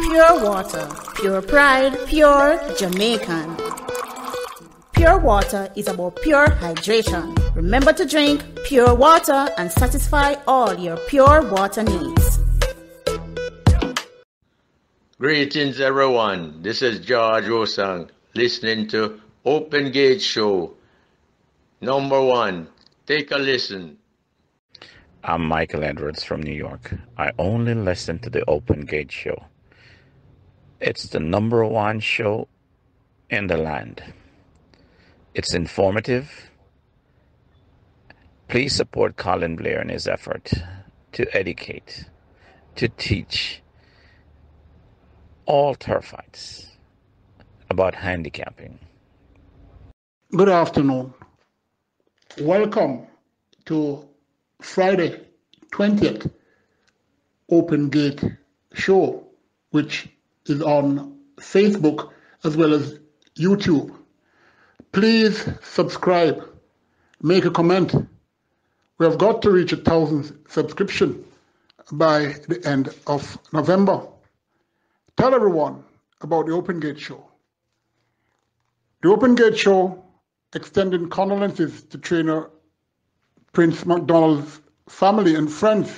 Pure water, pure pride, pure Jamaican. Pure water is about pure hydration. Remember to drink pure water and satisfy all your pure water needs. Greetings everyone, this is George Osang listening to Open Gate Show. Number 1, take a listen. I'm Michael Edwards from New York. I only listen to the Open Gate Show. It's the number 1 show in the land. It's informative. Please support Colin Blair in his effort to educate, to teach all turfites about handicapping. Good afternoon. Welcome to Friday 20th Open Gate Show, which is on Facebook as well as YouTube. Please subscribe, make a comment. We have got to reach 1,000 subscriptions by the end of November. Tell everyone about the Open Gate Show. The Open Gate Show extending condolences to trainer Prince MacDonald's family and friends.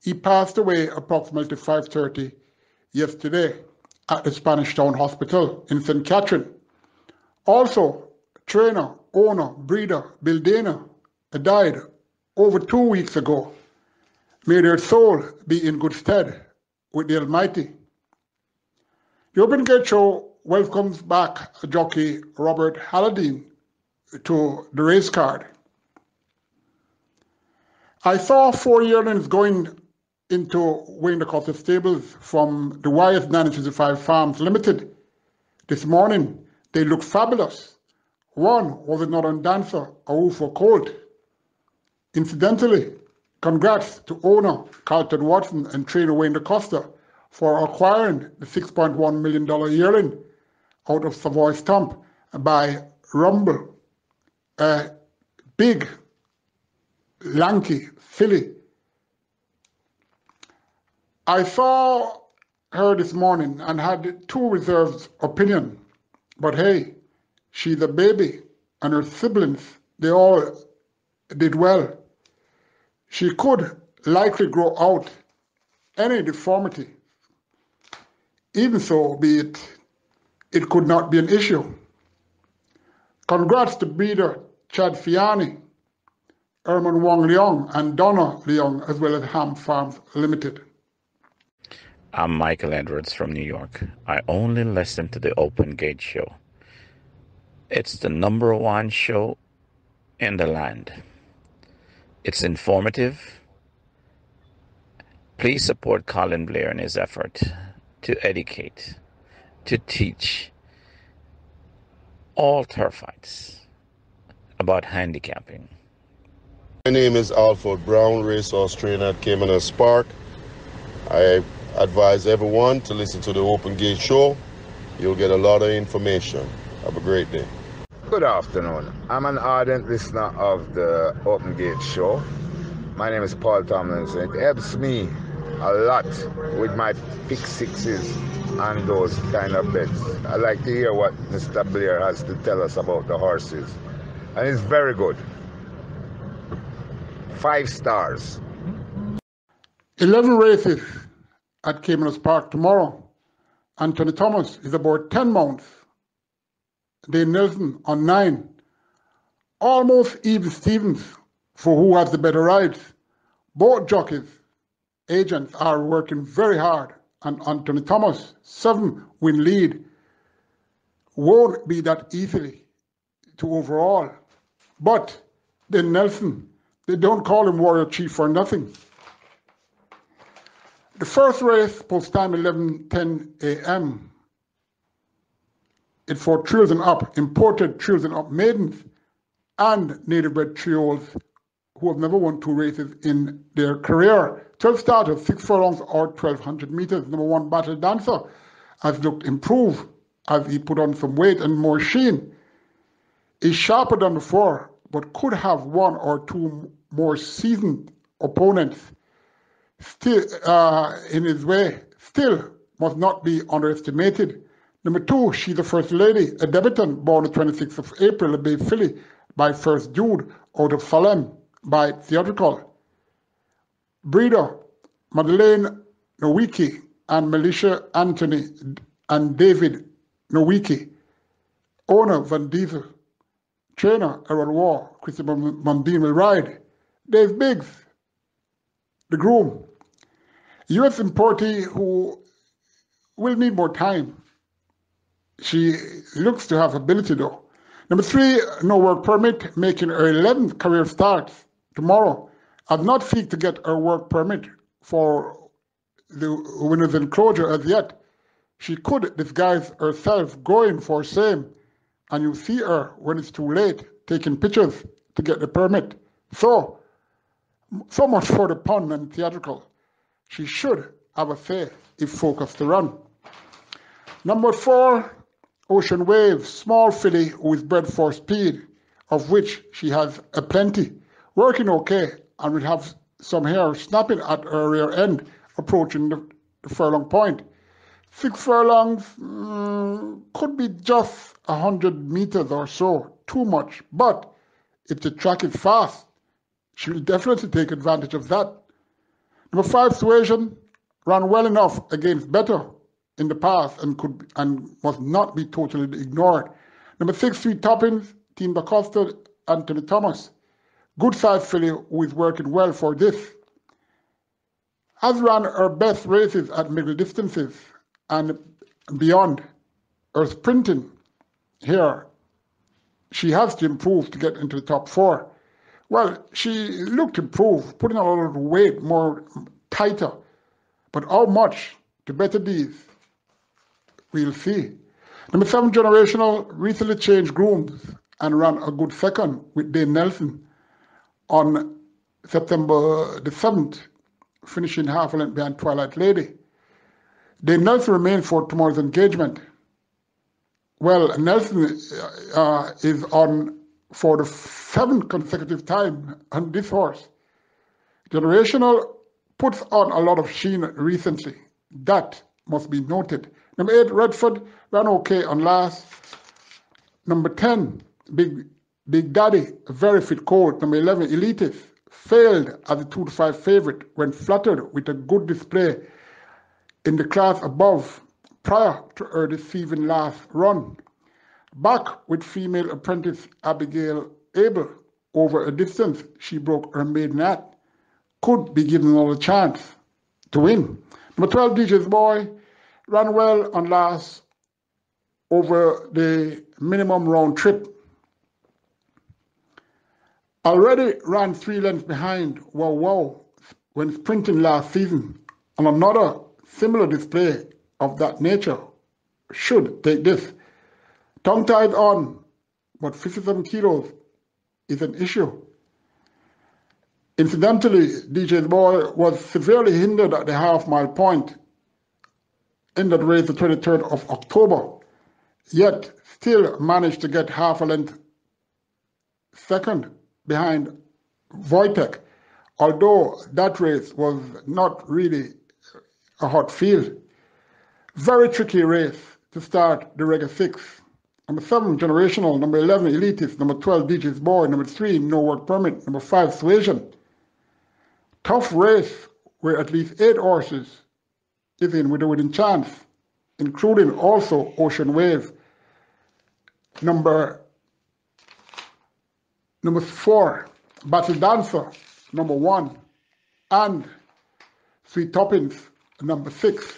He passed away approximately 5:30 yesterday at the Spanish Town Hospital in St. Catherine. Also, trainer, owner, breeder Bill Dana died over 2 weeks ago. May their soul be in good stead with the Almighty. The Open Gate Show welcomes back jockey Robert Halladine to the race card. I saw 4 yearlings going into Wayne DeCosta Stables from the YS 955 Farms Limited. This morning, they looked fabulous. One was a Northern Dancer, a Woofo Colt. Incidentally, congrats to owner Carlton Watson and trainer Wayne DeCosta for acquiring the $6.1 million yearling out of Savoy Stump by Rumble, a big, lanky filly. I saw her this morning and had 2 reserved opinion, but hey, she's a baby and her siblings, they all did well. She could likely grow out any deformity. Even so, be it could not be an issue. Congrats to breeder Chad Fiani, Herman Wong Leong, and Donna Leong, as well as Ham Farms Limited. I'm Michael Edwards from New York. I only listen to the Open Gate Show. It's the number 1 show in the land. It's informative. Please support Colin Blair in his effort to educate, to teach all turfites about handicapping. My name is Alfred Brown, racehorse trainer at Caymanas Park. I advise everyone to listen to the Open Gate Show. You'll get a lot of information. Have a great day. Good afternoon. I'm an ardent listener of the Open Gate Show. My name is Paul Tomlinson. It helps me a lot with my pick sixes and those kind of bets. I like to hear what Mr. Blair has to tell us about the horses. And it's very good. 5 stars. 11 races at Caymanas Park tomorrow. Anthony Thomas is aboard 10 mounts. Dane Nelson on 9. Almost even Stevens for who has the better rides. Both jockeys, agents are working very hard, and Anthony Thomas, 7-win lead, won't be that easily to overall. But then Nelson, they don't call him Warrior Chief for nothing. The first race, post time 11:10 a.m. It's for Trills and Up, imported Trills and Up maidens and native bred trios who have never won 2 races in their career. 12 starters, 6 furlongs or 1,200 meters. Number 1 Battle Dancer has looked improved as he put on some weight and more sheen. He's sharper than before, but could have 1 or 2 more seasoned opponents still in his way. Still, must not be underestimated. Number 2, She's the First Lady, a debutant born the 26th of April, a Bay filly by First Jude out of Salem by Theatrical. Breeder, Madeleine Nowicki and Militia Anthony and David Nowicki. Owner, Van Diesel. Trainer, Aaron War. Christopher Mundine will ride. Dave Biggs, the groom. U.S. importee who will need more time. She looks to have ability though. Number 3, no work permit, making her 11th career start tomorrow. I've not seek to get her work permit for the winner's enclosure as yet. She could disguise herself going for same, and you see her when it's too late, taking pictures to get the permit. So much for the pun and theatrical. She should have a say if focused to run. Number 4, Ocean Wave, small filly who is bred for speed, of which she has a plenty. Working okay, and will have some hair snapping at her rear end, approaching the furlong point. 6 furlongs could be just 100 meters or so, too much, but if the track is fast, she will definitely take advantage of that. Number 5, Suasion, ran well enough against better in the past and must not be totally ignored. Number 6, Sweet Toppings, Team DaCosta, Anthony Thomas. Good size filly who is working well for this. Has run her best races at middle distances and beyond. Her sprinting here, she has to improve to get into the top 4. Well, she looked improved, putting on a little weight, more tighter. But how much to better these? We'll see. Number 7, Generational, recently changed grooms and ran a good second with Dane Nelson on September the 7th, finishing half a length behind Twilight Lady. Dane Nelson remains for tomorrow's engagement. Well, Nelson is on for the 7th consecutive time on this horse. Generational puts on a lot of sheen recently. That must be noted. Number 8, Redford, ran okay on last. Number 10, Big Daddy, a very fit colt. Number 11, Elitist, failed as a 2-5 favorite when flattered with a good display in the class above prior to her deceiving last run. Back with female apprentice Abigail Abel over a distance she broke her maiden at. Could be given another chance to win. Number 12, DJ's Boy, ran well on last over the minimum round trip. Already ran 3 lengths behind Wow when sprinting last season, and another similar display of that nature should take this. Tongue tied on, but 57 kilos is an issue. Incidentally, DJ's Boy was severely hindered at the half-mile point in that race the 23rd of October, yet still managed to get half a length second behind Wojtek, although that race was not really a hot field. Very tricky race to start the Regular 6. Number 7, Generational. Number 11, Elitist. Number 12, DJ's Boy. Number 3, No Work Permit. Number 5, Suasion. Tough race where at least 8 horses is in with a winning chance, including also Ocean Wave. Number 4, Battle Dancer, number 1, and Sweet Toppings, number 6.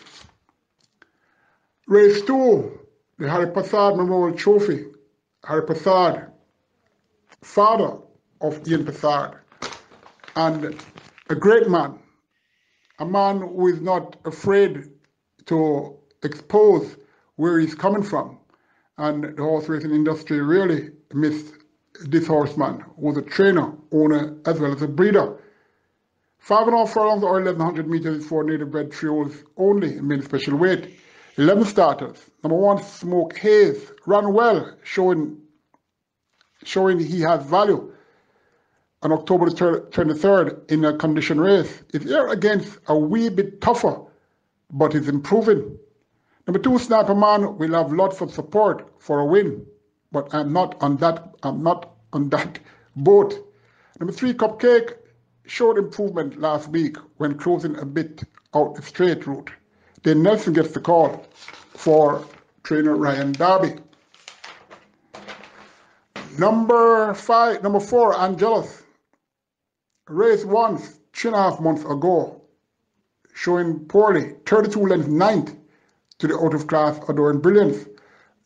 Race 2, the Harry Passard Memorial Trophy. Harry Passard, father of Ian Passard, and a great man, a man who is not afraid to expose where he's coming from. And the horse racing industry really missed this horseman, who was a trainer, owner, as well as a breeder. 5.5 furlongs or 1,100 meters for native bred trios only in main special weight. 11 starters. Number 1, Smoke Haze, ran well, showing he has value. On October the 23rd in a condition race. It's here against a wee bit tougher, but it's improving. Number 2, Sniper Man will have lots of support for a win, but I'm not on that boat. Number 3, Cupcake showed improvement last week when closing a bit out the straight route. Then Nelson gets the call for trainer Ryan Darby. Number 4, Angelus. Race once 3.5 months ago, showing poorly, 32 lengths 9th to the out-of-class Adoring Brilliance.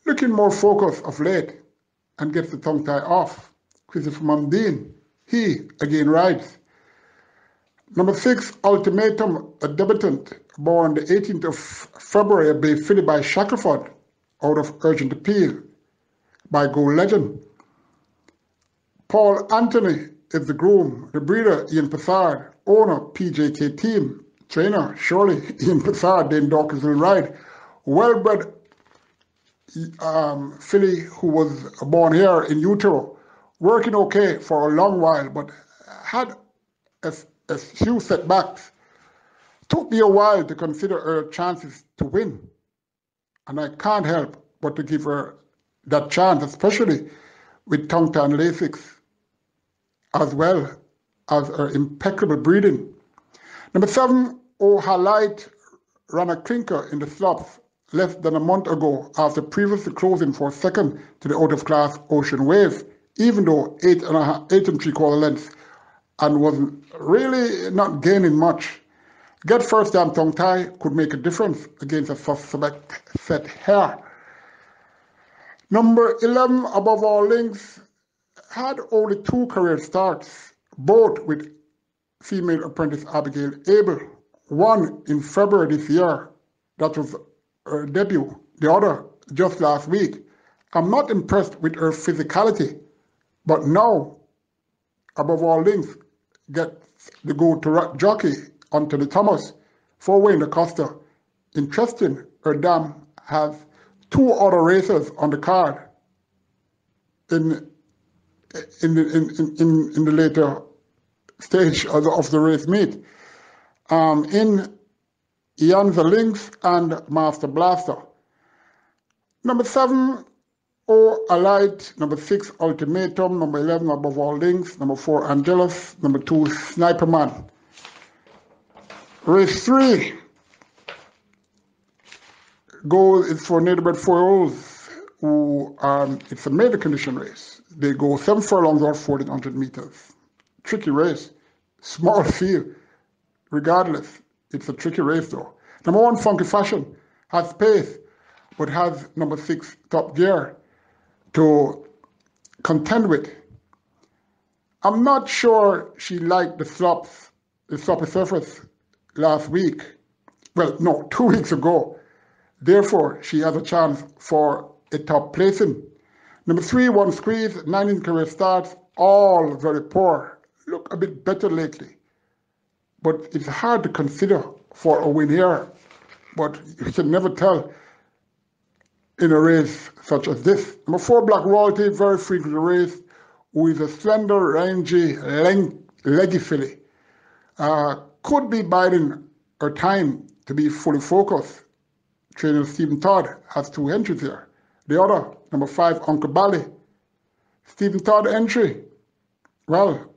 Looking more focused of late and gets the tongue tie off. Christopher Mundine, he again rides. Number 6, Ultimatum, a debutant born the 18th of February, Bay filly by Shackelford, out of Urgent Appeal by Gold Legend. Paul Anthony is the groom, the breeder Ian Passard, owner PJK Team, trainer surely Ian Passard, then Dawkins will ride. Well-bred filly who was born here in utero, working okay for a long while, but had a few setbacks. Took me a while to consider her chances to win, and I can't help but to give her that chance, especially with tongue-tie and Lasix, as well as her impeccable breeding. Number 7, O'Halite ran a clinker in the slops less than a month ago after previously closing for second to the out-of-class Ocean Wave, even though 8 3/4 lengths, and was really not gaining much. Get first time tongue tie could make a difference against a suspect set here. Number 11, Above All Links, had only 2 career starts, both with female apprentice Abigail Abel. One in February this year, that was her debut. The other just last week. I'm not impressed with her physicality, but now, Above All Links, gets the go-to jockey Anthony Thomas for Wayne Acosta. Interesting, her dam has 2 other racers on the card in the later stage of the race meet. In Ianza Lynx and Master Blaster. Number 7, Allied. Number 6, Ultimatum. Number 11, Above All Links. Number 4, Angelus. Number 2, Sniper Man. Race 3 is for neighborhood 4-year-olds who it's a maiden condition race. They go 7 furlongs or 1,400 meters. Tricky race, small field. Regardless, it's a tricky race though. Number 1, Funky Fashion, has pace, but has number 6, Top Gear to contend with. I'm not sure she liked the sloppy surface last week. Well, no, 2 weeks ago. Therefore, she has a chance for a top placing. Number 3, One Squeeze, 19 career starts, all very poor. Look a bit better lately. But it's hard to consider for a win here. But you can never tell in a race such as this. Number 4, Black Royalty, very frequently raced, who is a slender, rangy, leggy filly. Could be biding her time to be fully focused. Trainer Stephen Todd has 2 entries here. The other, number 5, Uncle Bally. Stephen Todd entry, well,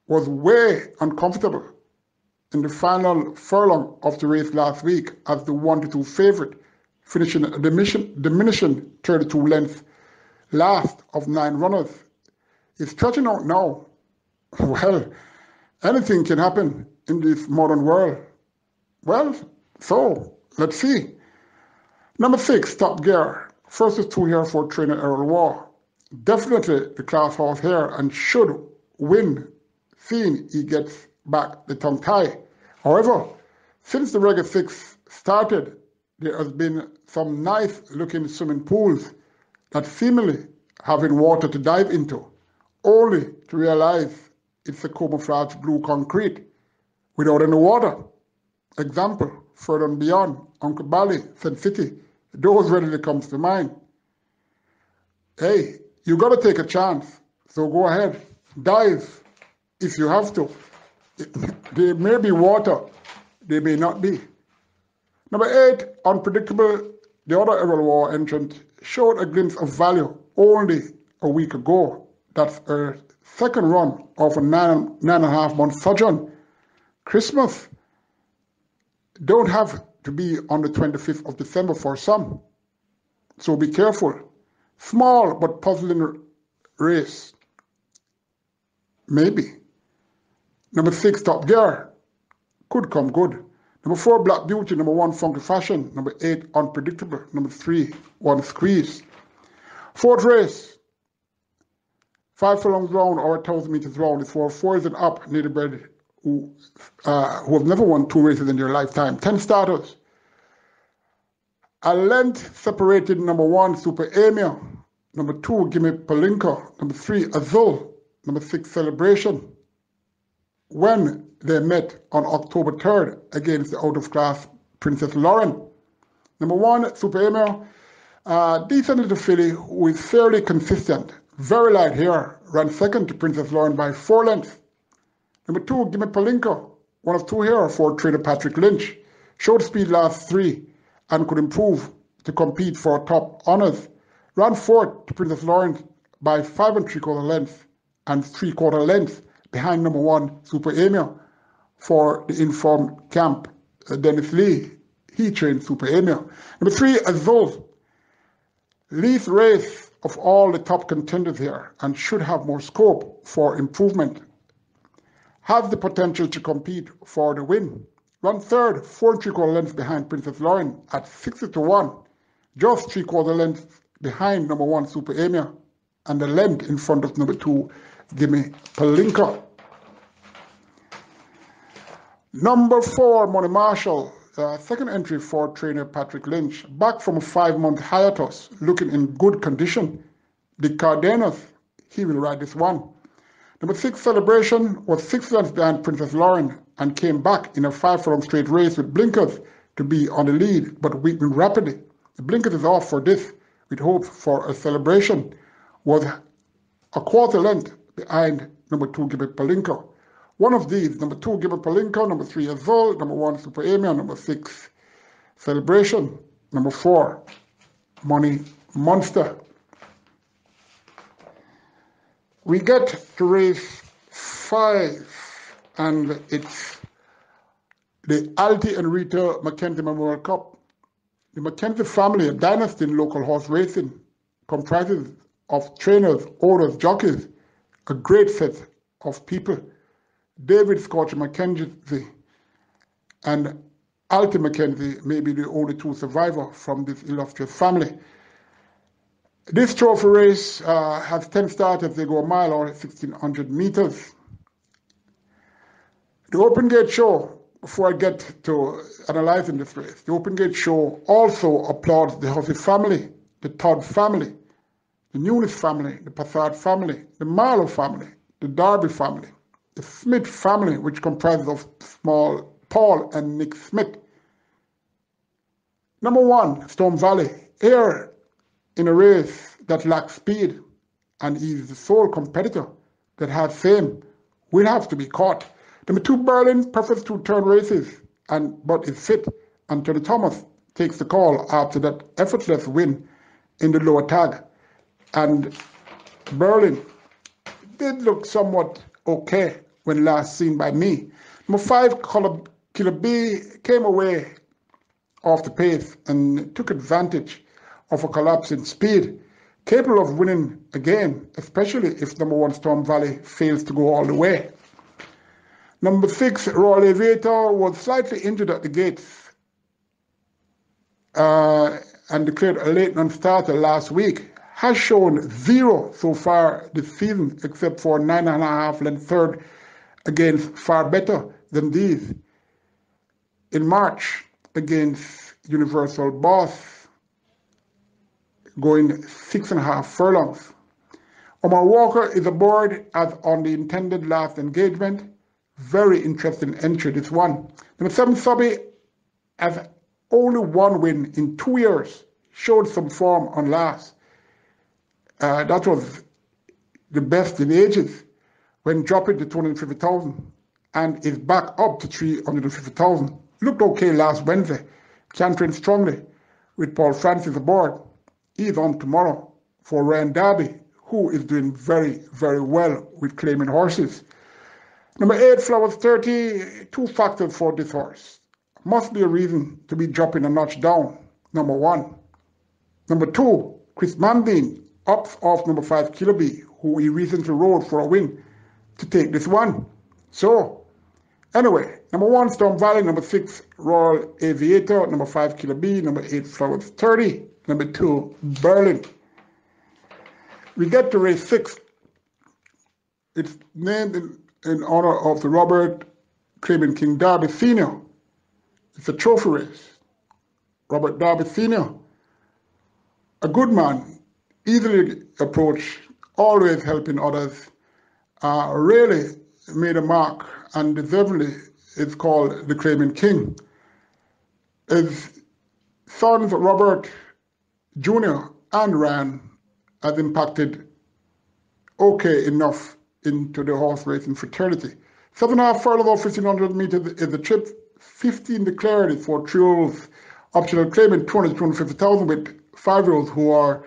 was way uncomfortable in the final furlong of the race last week as the 1-2 favorite, finishing a diminishing 32 lengths last of 9 runners. It's stretching out now. Well, anything can happen in this modern world. Well, so let's see. Number 6, Top Gear. First is 2 here for trainer Errol Waugh. Definitely the class horse here and should win, seeing he gets back the tongue tie. However, since the Reggae 6 started, there has been some nice looking swimming pools that seemingly having water to dive into, only to realize it's a camouflage blue concrete without any water. Example, further and beyond, Uncle Bally, St. City, those readily comes to mind. Hey, you got to take a chance, so go ahead, dive if you have to. There may be water, there may not be. Number 8, Unpredictable, the other Errol War entrant, showed a glimpse of value only a week ago. That's her second run of a 9.5 month sojourn. Christmas don't have to be on the 25th of December for some, so be careful. Small but puzzling race, maybe. Number 6, Top Gear, could come good. Number 4, Black Beauty. Number 1, Funky Fashion. Number 8, Unpredictable. Number 3, One Squeeze. Fourth race, 5 furlongs round or 1,000 meters round. It's for 4s and up, native-bred who have never won 2 races in their lifetime. 10 starters. A length separated number 1, Super Emir. Number 2, Gimme Palinka. Number 3, Azul. Number 6, Celebration. When they met on October 3rd against the out-of-class Princess Lauren. Number 1, Super Emir. Decent little filly who is fairly consistent. Very light hair. Ran second to Princess Lauren by 4 lengths. Number 2, Gimme Palinka. One of 2 here for trainer Patrick Lynch. Showed speed last 3 and could improve to compete for top honours. Ran 4th to Princess Lauren by 5 3/4 lengths and 3/4 lengths behind number 1, Super Emir, for the informed camp. Dennis Lee, he trained Super Emir. Number 3, Azul. Least race of all the top contenders here and should have more scope for improvement. Has the potential to compete for the win. Run 3rd, 4 3/4 lengths behind Princess Lauren at 60-1. Just 3/4 lengths behind number 1, Super Emir, and a length in front of number 2, Gimme Palinka. Number 4, Money Marshall, second entry for trainer Patrick Lynch, back from a 5-month hiatus, looking in good condition. The Cardenas, he will ride this one. Number 6, Celebration, was 6 lengths behind Princess Lauren and came back in a 5 furlong straight race with blinkers to be on the lead, but weakened rapidly. The blinkers is off for this, with hopes for a Celebration. Was a 1/4 length behind number 2, Gimme Palinka. One of these, number 2, Gimme Palinka, number 3, Azul, number 1, Super Emir, number 6, Celebration, number 4, Money Monster. We get to race 5, and it's the Alti and Rita Mackenzie Memorial Cup. The Mackenzie family, a dynasty in local horse racing, comprises of trainers, owners, jockeys, a great set of people. David Scotch Mackenzie and Alti Mackenzie may be the only 2 survivors from this illustrious family. This trophy race has 10 starters. They go a mile or 1,600 meters. The Open Gate Show, before I get to analyzing this race, the Open Gate Show also applauds the Hussey family, the Todd family, the Nunes family, the Passard family, the Marlowe family, the Darby family, the Smith family, which comprises of small Paul and Nick Smith. Number 1, Storm Valley, here in a race that lacks speed, and is the sole competitor that has fame, will have to be caught. Number 2, Berlin, prefers to turn races, but is fit, and Tony Thomas takes the call after that effortless win in the lower tag. And Berlin did look somewhat okay when last seen by me. Number 5, Killer B, came away off the pace and took advantage of a collapse in speed, capable of winning again, especially if number 1, Storm Valley, fails to go all the way. Number 6, Royal Aviator, was slightly injured at the gates and declared a late non-starter last week. Has shown 0 so far this season, except for 9.5 length third against far better than these. In March, against Universal Boss, going 6.5 furlongs. Omar Walker is aboard as on the intended last engagement. Very interesting entry, this one. Number 7, Subby, has only 1 win in 2 years. Showed some form on last. That was the best in ages when dropping to 250,000 and is back up to 350,000. Looked okay last Wednesday, cantering strongly. with Paul Francis aboard. He's on tomorrow for Ryan Darby, who is doing very, very well with claiming horses. Number 8, Flowers 30, 2 factors for this horse. Must be a reason to be dropping a notch down, number 1. Number 2, Chris Mandine, ups off number 5, Killer B, who he recently rode for a win, to take this one. So, anyway, number 1, Storm Valley, number 6, Royal Aviator, number 5, Killer B, number 8, Flowers 30, number 2, Berlin. We get to race 6. It's named in honor of the Robert Claiming King Derby Sr. It's a trophy race. Robert Derby Sr., a good man, easily approached, always helping others, really made a mark and deservedly is called the Claiming King. His sons Robert Jr. and Ryan has impacted okay enough into the horse racing fraternity. 7.5 furlongs or 1,500 meters is the trip. 15 declared for trios, optional claiming 250,000 with 5-year-olds who are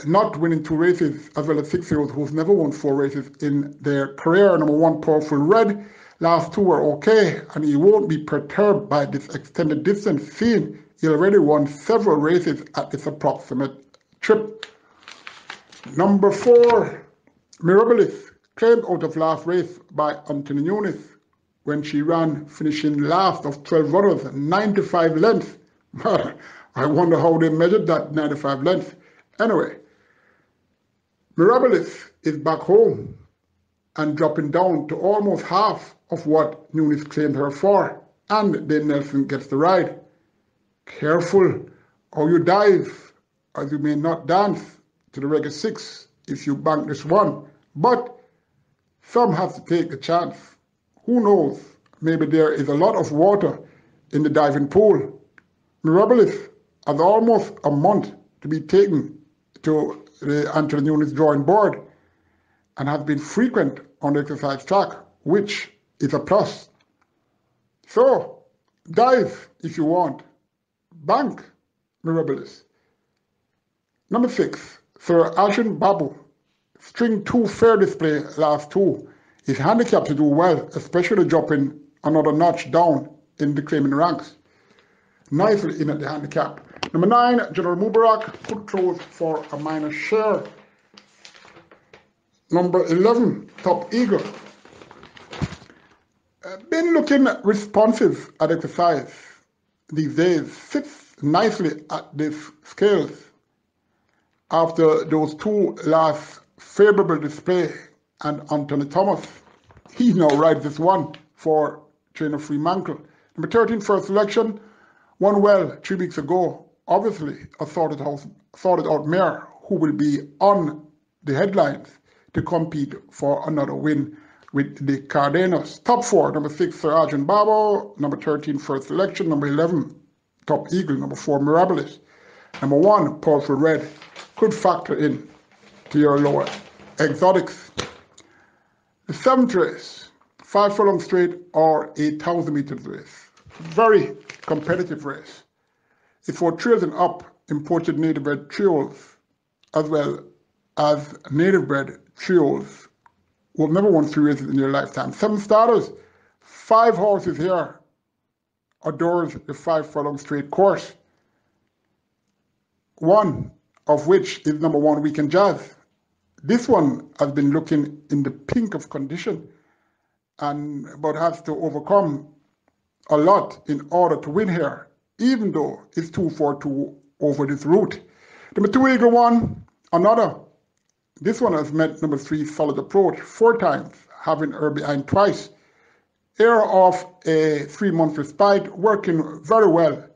not winning 2 races, as well as 6-year-olds who've never won 4 races in their career. Number 1, Powerful Red. Last 2 were okay, and he won't be perturbed by this extended distance, seeing he already won several races at this approximate trip. Number 4, Mirabilis, claimed out of last race by Anthony Nunes when she ran, finishing last of 12 runners, 95 lengths. I wonder how they measured that 95 lengths. Anyway, Mirabilis is back home and dropping down to almost half of what Nunes claimed her for, and then Nelson gets the ride. Careful how you dive, as you may not dance to the regular 6 if you bank this one, but some have to take the chance. Who knows, maybe there is a lot of water in the diving pool. Mirabilis has almost a month to be taken to the Anthony Nunes drawing board and has been frequent on the exercise track, which is a plus. So, dive if you want. Bank Mirabilis. Number 6, Sir Ashen Babu. String 2 fair display last 2. His handicap to do well, especially dropping another notch down in the claiming ranks. Nicely in at the handicap. Number 9, General Mubarak, could close for a minor share. Number 11, Top Eagle. Been looking responsive at exercise these days. Sits nicely at these scales after those 2 last favorable display, and Anthony Thomas. He now rides this one for trainer Fremantle. Number 13, first selection, won well 3 weeks ago. Obviously, a sorted out mare who will be on the headlines to compete for another win with the Cardenas. Top 4, number 6, Sir Arjun Babo. Number 13, first selection. Number 11, Top Eagle. Number 4, Mirabilis. Number 1, Powerful Red. Could factor in to your lower exotics. The 7th race, 5 furlong straight or 8,000 meters race. Very competitive race. It's for trails and up imported native bred trios, as well as native bred trios who have never won 3 races in their lifetime. 7 starters, 5 horses here adores the 5 furlong straight course. One of which is number 1, Weekend Jazz. This one has been looking in the pink of condition, but has to overcome a lot in order to win here, even though it's 2-4-2 over this route. Number 2, Eagle 1, another. This one has met number 3, Solid Approach, 4 times, having her behind twice. Here of a 3-month respite, working very well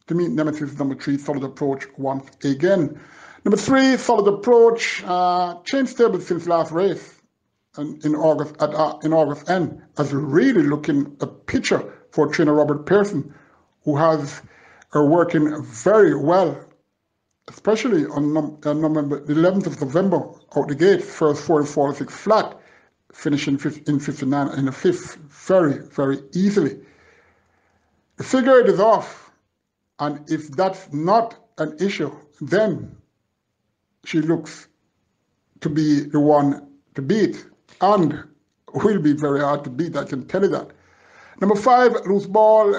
to meet nemesis number 3, Solid Approach, once again. Number 3, Solid Approach, changed stable since last race in August end, as really looking a picture for trainer Robert Pearson, who has her working very well, especially on the 11th of November out the gate, first 4-46 flat, finishing in 59 in the 5th, very, very easily. The figure 8 is off. And if that's not an issue, then she looks to be the one to beat, and will be very hard to beat, I can tell you that. Number 5, Loose Ball,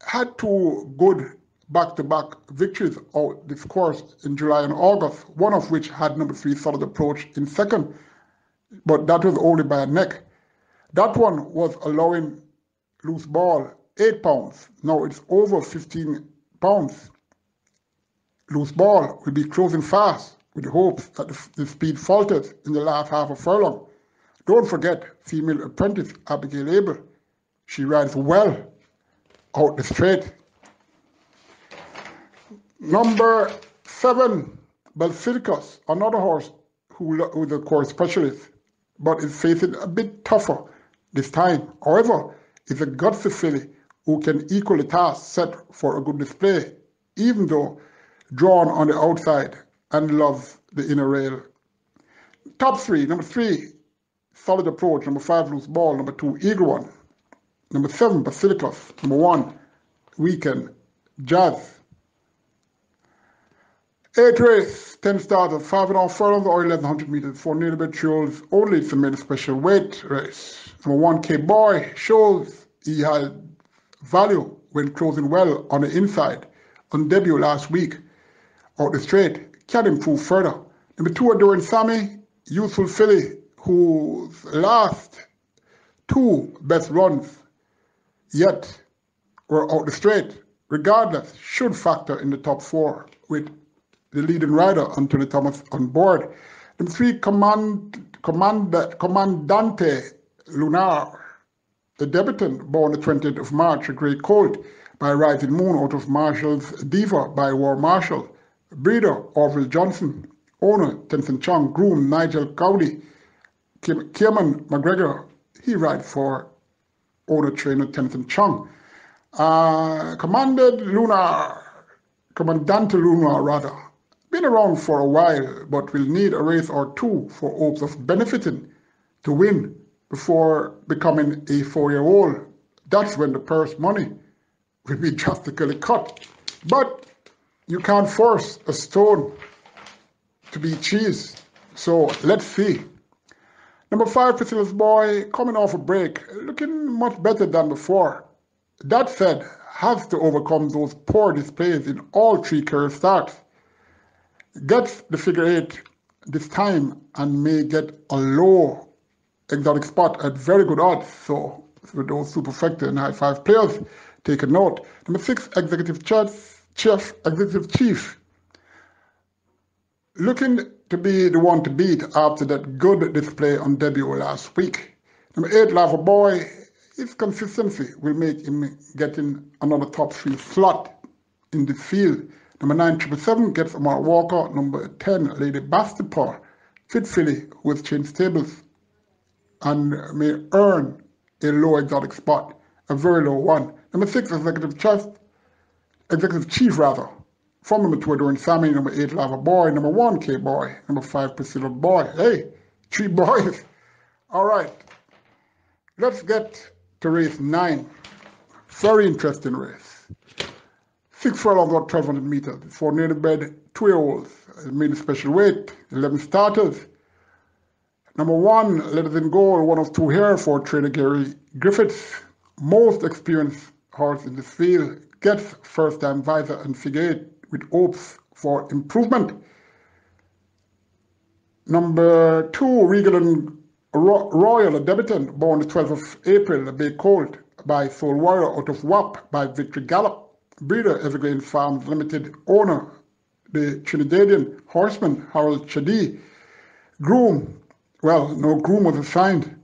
had 2 good back-to-back victories out this course in July and August, one of which had number 3, Solid Approach, in second, but that was only by a neck. That one was allowing Loose Ball 8 pounds. Now it's over 15 pounds. Loose Ball will be closing fast with the hopes that the speed falters in the last half of furlong. Don't forget female apprentice Abigail Abel. She rides well out the straight. Number 7, Basilicus, another horse who's a course specialist, but is facing a bit tougher this time. However, it's a gutsy filly who can equal the task set for a good display, even though drawn on the outside and loves the inner rail. Top 3, number 3, Solid Approach, number 5, Loose Ball, number 2, Eagle One, number 7, Basilicus, number 1, Weekend Jazz. 8th race, 10 starters, 5.5 furlongs or 1100 meters for nailbed trials only. It's a made special weight race. Number 1, K-Boy, shows he had value when closing well on the inside on debut last week out the straight. Can improve further. Number 2, Adoring Sammy, youthful filly whose last 2 best runs yet were out the straight. Regardless, should factor in the top 4 with the leading rider, Anthony Thomas, on board. Number 3, Comandante Lunar, the debutant, born the 20th of March, a great colt by Rising Moon out of Marshall's Diva by War Marshall. Breeder, Orville Johnson. Owner, Tenzin Chong. Groom, Nigel Cowdy. Kierman McGregor, he rides for owner trainer Tenzin Chong. Commandante Lunar rather, been around for a while, but will need a race or 2 for hopes of benefiting to win before becoming a 4-year-old. That's when the purse money will be drastically cut. But you can't force a stone to be cheese. So let's see. Number 5, Priscilla's Boy, coming off a break, looking much better than before. That said, has to overcome those poor displays in all 3 career starts. Gets the figure 8 this time and may get a low exotic spot at very good odds. So with those superfecta and high 5 players, take a note. Number 6, Executive Chief, looking to be the one to beat after that good display on debut last week. Number 8, Lava Boy, his consistency will make him getting another top 3 slot in the field. Number 9, 777 gets Amar Walker. Number 10, Lady Bastard, fit filly with changed stables and may earn a low exotic spot, a very low one. Number 6, Executive Chief, from number 2, Adoring Sammy. Number 8, Lava Boy. Number 1, K-Boy. Number 5, Priscilla Boy. Hey, 3 boys. All right, let's get to race 9. Very interesting race. 6 furlongs or 1200 meters for nailbed 2-year-olds. Made a special weight, 11 starters. Number 1, Let It Go, one of 2 here for trainer Gary Griffiths. Most experienced horse in this field. Gets first-time visor and figure 8 with hopes for improvement. Number 2, Regal and Royal, a debutant, born the 12th of April, a bay colt by Soul Warrior out of WAP by Victory Gallop. Breeder, Evergreen Farms Limited. Owner, the Trinidadian Horseman, Harold Chadi. Groom, well, no groom was assigned.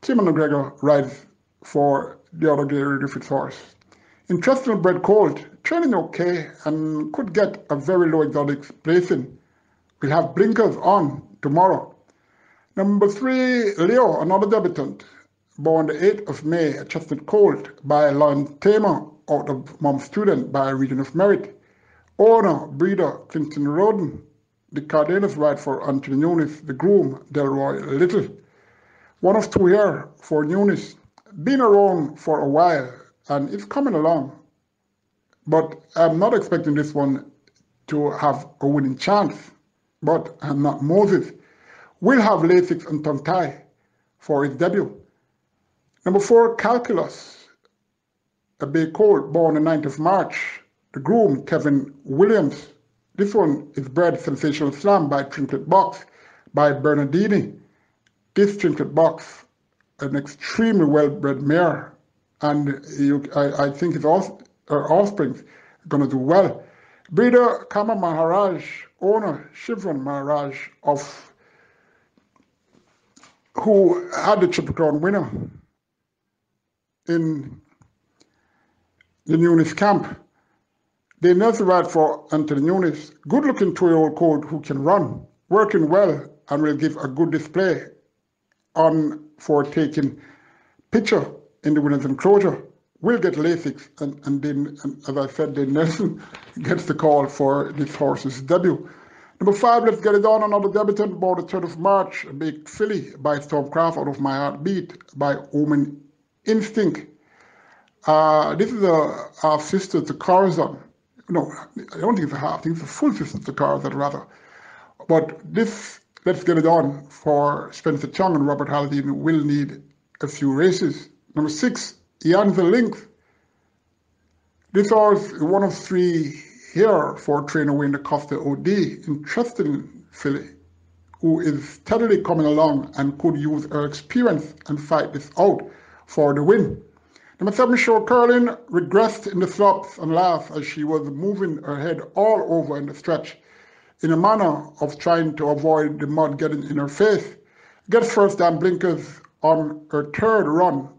Tim McGregor rides for the other Gary Griffiths horse. Interesting bred colt, training okay, and could get a very low exotic placing. We'll have blinkers on tomorrow. Number 3, Leo, another debutant, born the 8th of May, a chestnut colt by Lon Tamer out of Mom's Student by Region of Merit. Owner, breeder, Clinton Roden. The Cardenas ride for Anthony Nunes, the groom, Delroy Little. One of 2 here for Nunes. Been around for a while and it's coming along. but I'm not expecting this one to have a winning chance. But I'm not Moses. Will have Lasix and tongue tie for his debut. Number 4, Calculus, a bay colt born on the 9th of March. The groom, Kevin Williams. This one is bred Sensational Slam by Trinket Box by Bernardini. This Trinket Box, an extremely well-bred mare, and I think her offspring's going to do well. Breeder Kama Maharaj, owner Shivran Maharaj, who had the Triple Crown winner in the Nunes camp. They nursed right for Anthony Nunes. Good-looking 2-year-old colt who can run, working well, and will give a good display on for taking picture in the winner's enclosure. Will get Lasix, and then, as I said, then Nelson gets the call for this horse's debut. Number 5, let's get it on. Another debutant, about the 3rd of March, a big filly by Stormcraft out of My Heartbeat by Omen Instinct. This is a half-sister to Corazon. No, I don't think it's a half. I think it's a full sister to Corazon, rather. But this, let's get it on for Spencer Chung and Robert Haldane will need a few races. Number 6, Ian the Lynx. This horse is one of 3 here for trainer Wayne Costa OD. Interesting filly who is steadily coming along and could use her experience and fight this out for the win. Number 7, Show Curlin regressed in the slops and laughs as she was moving her head all over in the stretch in a manner of trying to avoid the mud getting in her face. Gets first down blinkers on her 3rd run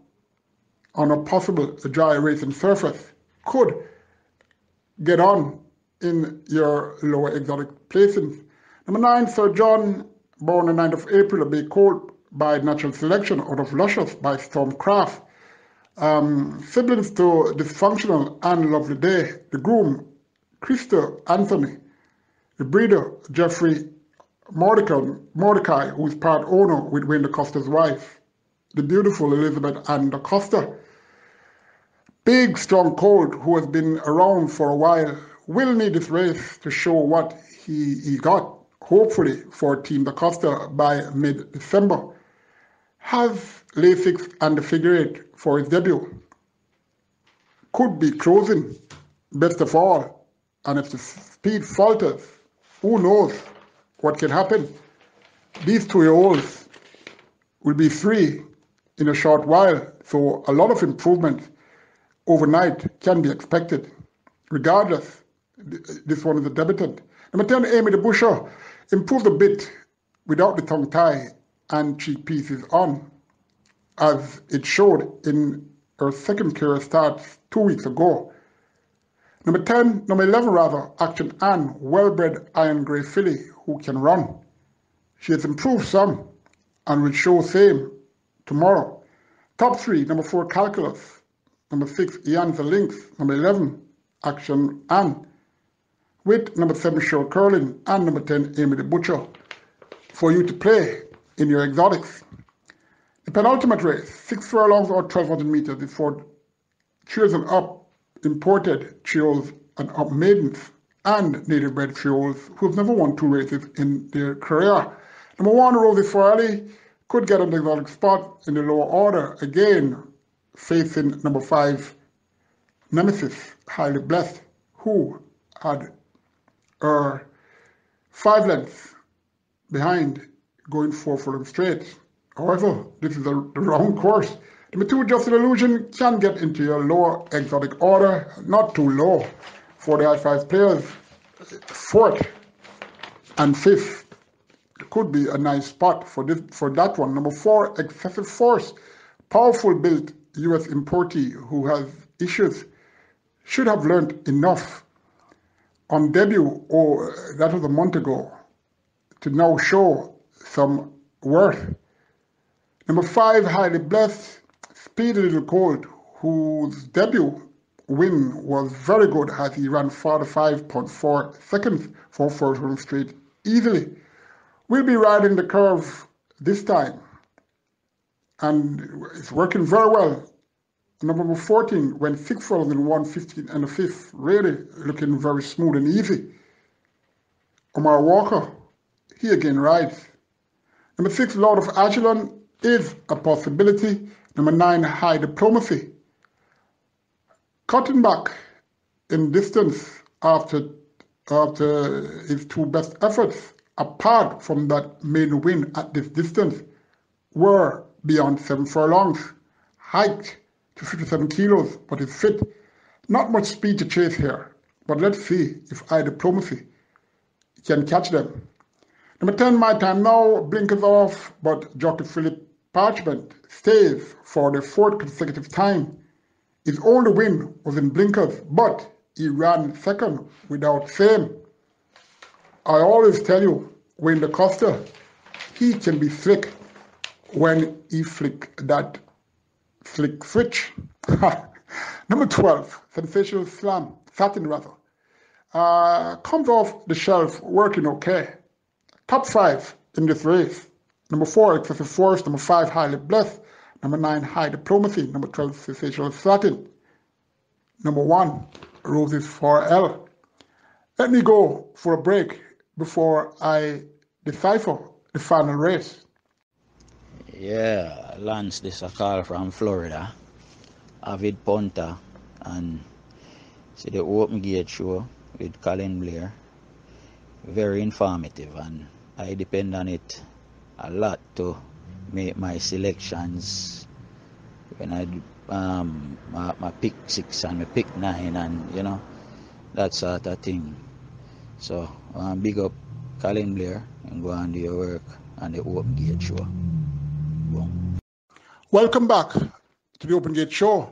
on a possible dry racing surface. Could get on in your lower exotic placings. Number 9, Sir John, born on the 9th of April, a big colt by Natural Selection out of Luscious by Stormcraft. Siblings to Dysfunctional and Lovely Day. The groom, Krista Anthony. The breeder, Jeffrey Mordecai, who is part owner with Wayne DaCosta's wife. The beautiful Elizabeth Ann DaCosta. Big, strong colt who has been around for a while. Will need this race to show what he got, hopefully, for Team DaCosta by mid-December. Has Lasix and the figure 8 for his debut. Could be closing, best of all, and if the speed falters, who knows what can happen. These 2-year-olds will be 3 in a short while, so a lot of improvement overnight can be expected. Regardless, this one is a debutant. Number 10, Amy the Busher, improved a bit without the tongue tie and cheek pieces on, as it showed in her second career start 2 weeks ago. Number 11 rather, Action Ann, well-bred iron grey filly who can run. She has improved some and will show same tomorrow. Top 3, number 4, Calculus. Number 6, Ian the Lynx. Number 11, Action Ann. With number 7, Show Curling, and number 10, Amy the Butcher, for you to play in your exotics. The penultimate race, 6 furlongs or 1,200 meters, is for trios and up imported trios and up maidens and native bred trios who have never won 2 races in their career. Number 1, Rosie Farley, could get an exotic spot in the lower order, again facing number 5, Nemesis, Highly Blessed, who had her 5 lengths behind going 4 furlongs straight. However, this is the wrong course. Number 2, Just an Illusion, can get into your lower exotic order, not too low for the I5 players. 4th and 5th could be a nice spot for that one. Number 4, Excessive Force, powerful built US importee who has issues, should have learned enough on debut, or that was a month ago, to now show some worth. Number 5, Highly Blessed, speedy little colt, whose debut win was very good as he ran 45.4 seconds for 4 furlongs straight easily. Will be riding the curve this time, and it's working very well. Number 14 went 6 furlongs in 1:15 and a fifth, really looking very smooth and easy. Omar Walker, he again rides. Number 6, Lord of Agilon is a possibility. Number 9, High Diplomacy. Cutting back in distance after his two best efforts, apart from that maiden win at this distance, were beyond 7 furlongs, hiked to 57 kilos, but is fit. Not much speed to chase here, but let's see if High Diplomacy can catch them. Number 10, My Time Now, blinkers off, but Jockey Philip Parchment stays for the 4th consecutive time. His only win was in blinkers, but he ran second without fame. I always tell you, Wayne DaCosta, he can be slick when he flick that slick switch. Number 12, Sensational Satin rather. Comes off the shelf, working okay. Top 5 in this race. Number 4, Excessive Force. Number 5, Highly Blessed. Number 9, High Diplomacy. Number 12, Sensational Satin. Number 1, Roses for L. Let me go for a break before I decipher the final race. Yeah, Lance, this is a call from Florida. Avid punter, and see the Open Gate show with Colin Blair. Very informative, and I depend on it a lot to make my selections when I do my pick 6 and my pick 9, and that sort of thing. So big up Colin Blair and go and do your work on the Open Gate show. Boom. Welcome back to the Open Gate show,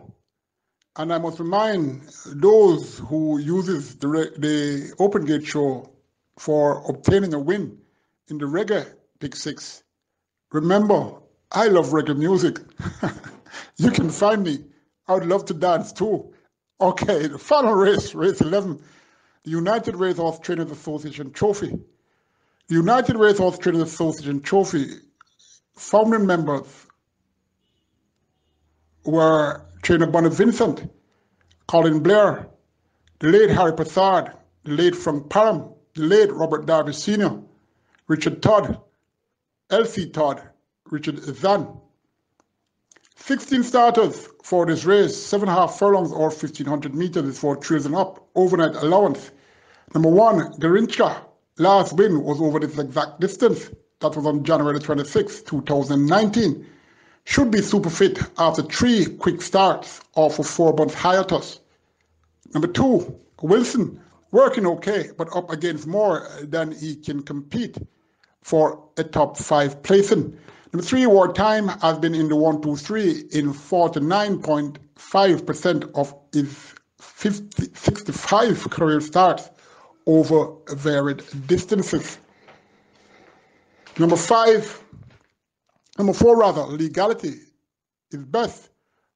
and I must remind those who uses the Open Gate show for obtaining a win in the reggae pick 6. Remember, I love reggae music. You can find me. I would love to dance too. Okay, the final race, race 11, the United Racehorse Trainers Association Trophy. The United Racehorse Trainers Association Trophy founding members were Trainer Bonnie Vincent, Colin Blair, the late Harry Passard, the late Frank Parham, the late Robert Darby Sr., Richard Todd, Elsie Todd, Richard Zahn. 16 starters for this race, 7.5 furlongs or 1,500 meters is for trails and up, overnight allowance. Number 1, Garincha, last win was over this exact distance. That was on January 26, 2019. Should be super fit after 3 quick starts off of 4 months hiatus. Number 2, Wilson, working okay, but up against more than he can compete for a top 5 placing. Number 3, Wartime, has been in the 1-2-3 in 49.5% of his 65 career starts over varied distances. Number 4 rather, Legality, his best,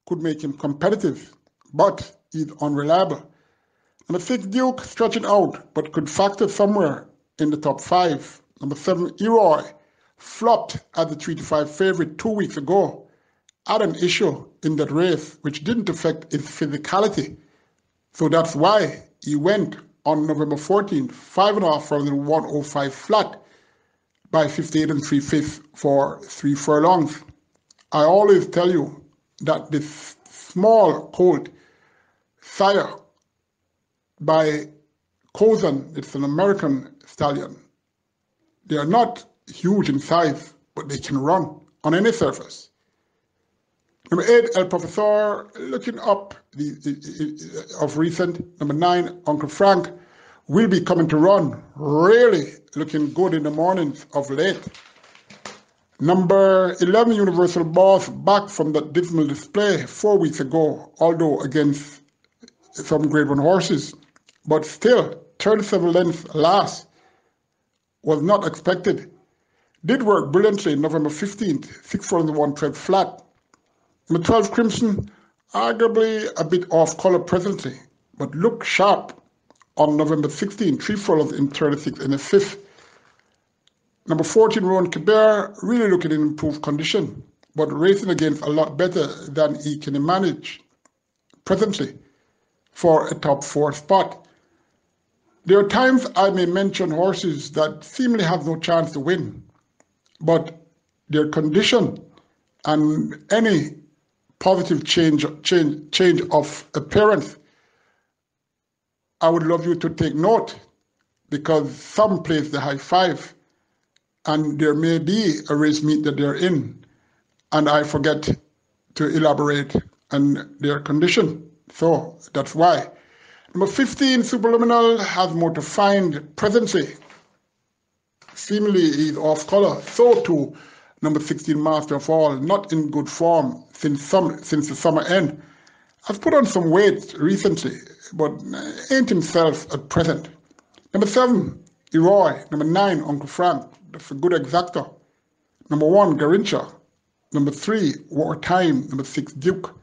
could make him competitive, but he's unreliable. Number 6, Duke, stretching out, but could factor somewhere in the top 5. Number 7, Eroy, flopped as the 3-5 favorite 2 weeks ago, had an issue in that race which didn't affect his physicality. So that's why he went on November 14th, 5.5 furlongs and 105 flat by 58 3/5 for 3 furlongs. I always tell you that this small colt, sire by Kozan, it's an American stallion. They are not huge in size, but they can run on any surface. Number 8, El Professor, looking up of recent. Number 9, Uncle Frank, will be coming to run, really looking good in the mornings of late. Number 11, Universal Boss, back from that dismal display 4 weeks ago, although against some Grade 1 horses, but still 37 lengths last was not expected. Did work brilliantly November 15th, 6 furlongs and 1 tread flat. Number 12, Crimson, arguably a bit off color presently, but looked sharp on November 16th, 3 furlongs in 36 and a fifth. Number 14, Rowan Quebec, really looking in improved condition, but racing against a lot better than he can manage. presently for a top 4 spot. There are times I may mention horses that seemingly have no chance to win, but their condition and any positive change of appearance, I would love you to take note, because some place the high five and there may be a race meet that they're in and I forget to elaborate on their condition. So that's why. Number 15, Superluminal, has more to find presently. Seemingly is off color. So too, number 16, Master of All, not in good form since the summer end. Has put on some weight recently, but ain't himself at present. Number 7, Eroy. Number 9, Uncle Frank. That's a good exactor. Number 1, Garincha. Number 3, Wartime. Number 6, Duke.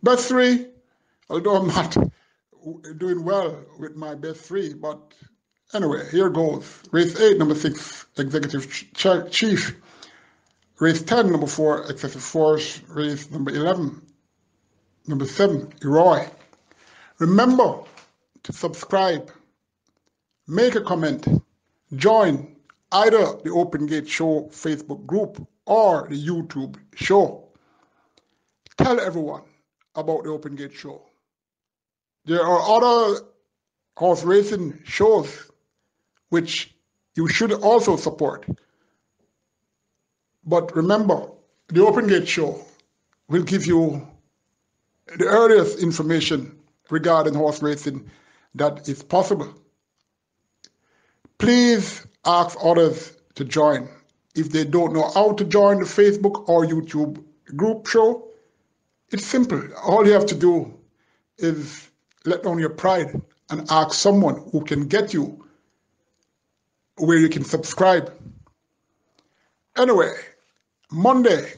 Best 3, although I'm not doing well with my best 3, but anyway, here goes. Race 8, number 6, Executive Chief. Race 10, number 4, Excessive Force. Race number 11, number 7, Eroy. Remember to subscribe, make a comment, join either the Open Gate Show Facebook group or the YouTube show. Tell everyone about the Open Gate Show. There are other horse racing shows which you should also support. But remember, the Open Gate Show will give you the earliest information regarding horse racing that is possible. Please ask others to join. If they don't know how to join the Facebook or YouTube group show, it's simple. All you have to do is let down your pride and ask someone who can get you where you can subscribe. Anyway, Monday,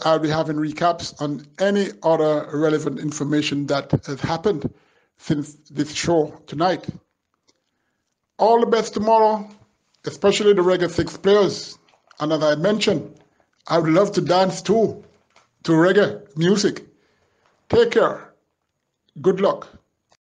I'll be having recaps on any other relevant information that has happened since this show tonight. All the best tomorrow, especially the Reggae 6 players. And as I mentioned, I would love to dance too to reggae music. Take care. Good luck.